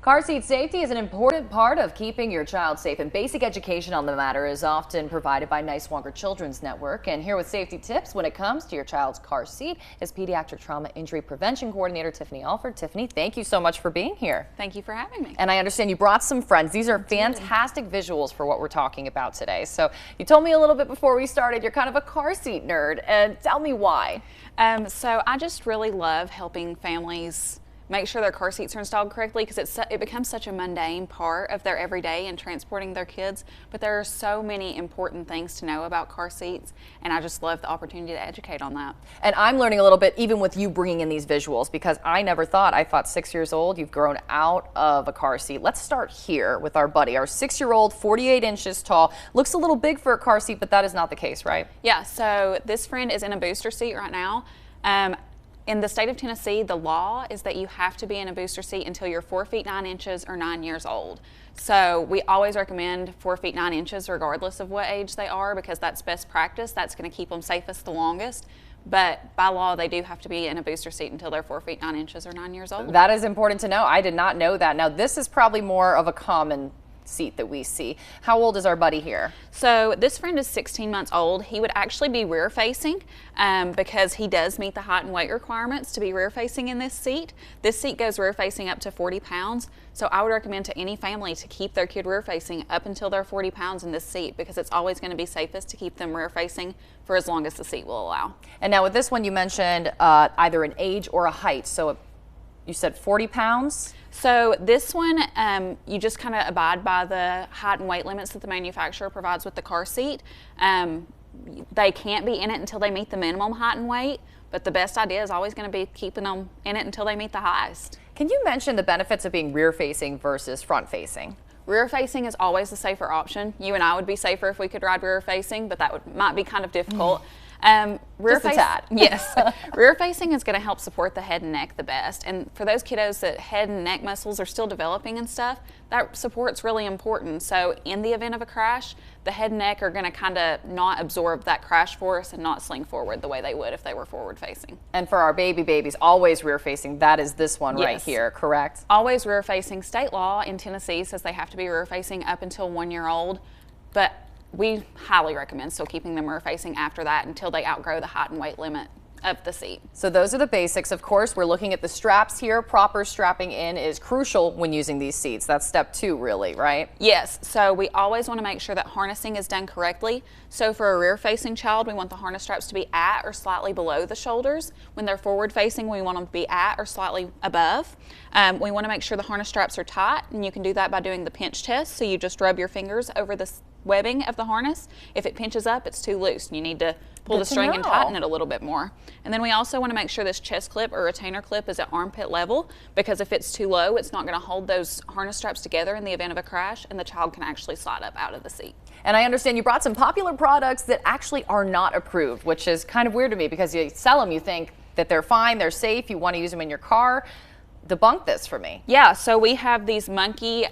Car seat safety is an important part of keeping your child safe, and basic education on the matter is often provided by Niswonger Children's Network. And here with safety tips when it comes to your child's car seat is Pediatric Trauma Injury Prevention Coordinator Tiffany Alford. Tiffany, thank you so much for being here. Thank you for having me. And I understand you brought some friends. These are fantastic visuals for what we're talking about today. So you told me a little bit before we started you're kind of a car seat nerd, and tell me why. So I just really love helping families make sure their car seats are installed correctly, because it becomes such a mundane part of their everyday in transporting their kids. But there are so many important things to know about car seats, and I just love the opportunity to educate on that. And I'm learning a little bit even with you bringing in these visuals, because I thought 6 years old, you've grown out of a car seat. Let's start here with our buddy, our 6-year-old, 48 inches tall. Looks a little big for a car seat, but that is not the case, right? Yeah, so this friend is in a booster seat right now. In the state of Tennessee, the law is that you have to be in a booster seat until you're 4 feet 9 inches or 9 years old. So we always recommend 4 feet 9 inches regardless of what age they are, because that's best practice. That's going to keep them safest the longest. But by law, they do have to be in a booster seat until they're 4 feet 9 inches or 9 years old. That is important to know. I did not know that. Now, this is probably more of a common seat that we see. How old is our buddy here? So this friend is 16 months old. He would actually be rear facing because he does meet the height and weight requirements to be rear facing in this seat. This seat goes rear facing up to 40 pounds. So I would recommend to any family to keep their kid rear facing up until they're 40 pounds in this seat, because it's always going to be safest to keep them rear facing for as long as the seat will allow. And now with this one, you mentioned either an age or a height. So you said 40 pounds? So this one, you just kind of abide by the height and weight limits that the manufacturer provides with the car seat. They can't be in it until they meet the minimum height and weight, but the best idea is always going to be keeping them in it until they meet the highest. Can you mention the benefits of being rear facing versus front facing? Rear facing is always the safer option. You and I would be safer if we could ride rear facing, but that might be kind of difficult. Just a tad. Yes. Rear facing is going to help support the head and neck the best. And for those kiddos that head and neck muscles are still developing and stuff, that support's really important. So in the event of a crash, the head and neck are going to kind of not absorb that crash force and not sling forward the way they would if they were forward facing. And for our babies, always rear facing. That is this one right Yes. here, correct? Always rear facing. State law in Tennessee says they have to be rear facing up until 1 year old, but we highly recommend still keeping them rear facing after that until they outgrow the height and weight limit of the seat. So those are the basics. Of course, we're looking at the straps here. Proper strapping in is crucial when using these seats. That's step 2, really, right? Yes, so we always want to make sure that harnessing is done correctly. So for a rear facing child, we want the harness straps to be at or slightly below the shoulders. When they're forward facing, we want them to be at or slightly above. We want to make sure the harness straps are tight, and you can do that by doing the pinch test. So you just rub your fingers over the webbing of the harness. If it pinches up, it's too loose, and you need to pull the string and tighten it a little bit more. And then we also want to make sure this chest clip or retainer clip is at armpit level, because if it's too low, it's not going to hold those harness straps together in the event of a crash, and the child can actually slide up out of the seat. And I understand you brought some popular products that actually are not approved, which is kind of weird to me, because you sell them, you think that they're fine, they're safe, you want to use them in your car. Debunk this for me. Yeah, so we have these monkey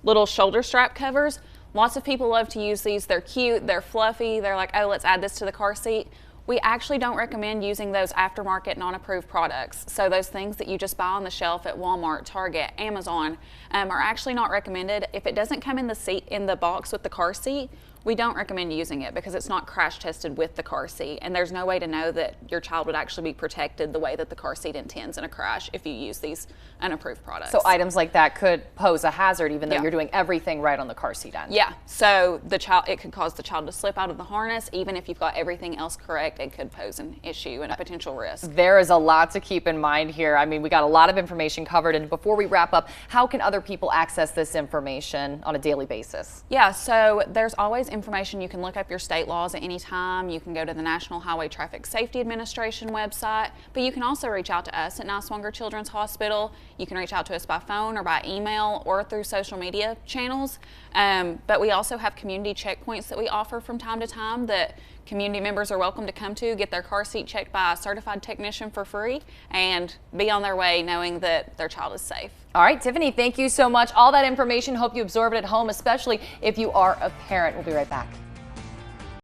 little shoulder strap covers. Lots of people love to use these. They're cute, they're fluffy, they're like, oh, let's add this to the car seat. We actually don't recommend using those aftermarket non-approved products. So those things that you just buy on the shelf at Walmart, Target, Amazon are actually not recommended. If it doesn't come in the box with the car seat, we don't recommend using it, because it's not crash tested with the car seat, and there's no way to know that your child would actually be protected the way that the car seat intends in a crash if you use these unapproved products. So items like that could pose a hazard, even though you're doing everything right on the car seat end. Yeah, so it could cause the child to slip out of the harness. Even if you've got everything else correct, it could pose an issue and a potential risk. There is a lot to keep in mind here. I mean, we got a lot of information covered, and before we wrap up, how can other people access this information on a daily basis? Yeah, so there's always information. You can look up your state laws at any time. You can go to the National Highway Traffic Safety Administration website, but you can also reach out to us at Niswonger Children's Hospital. You can reach out to us by phone or by email or through social media channels. But we also have community checkpoints that we offer from time to time that community members are welcome to come to, get their car seat checked by a certified technician for free, and be on their way knowing that their child is safe. All right, Tiffany, thank you so much. All that information, hope you absorb it at home, especially if you are a parent. We'll be right back.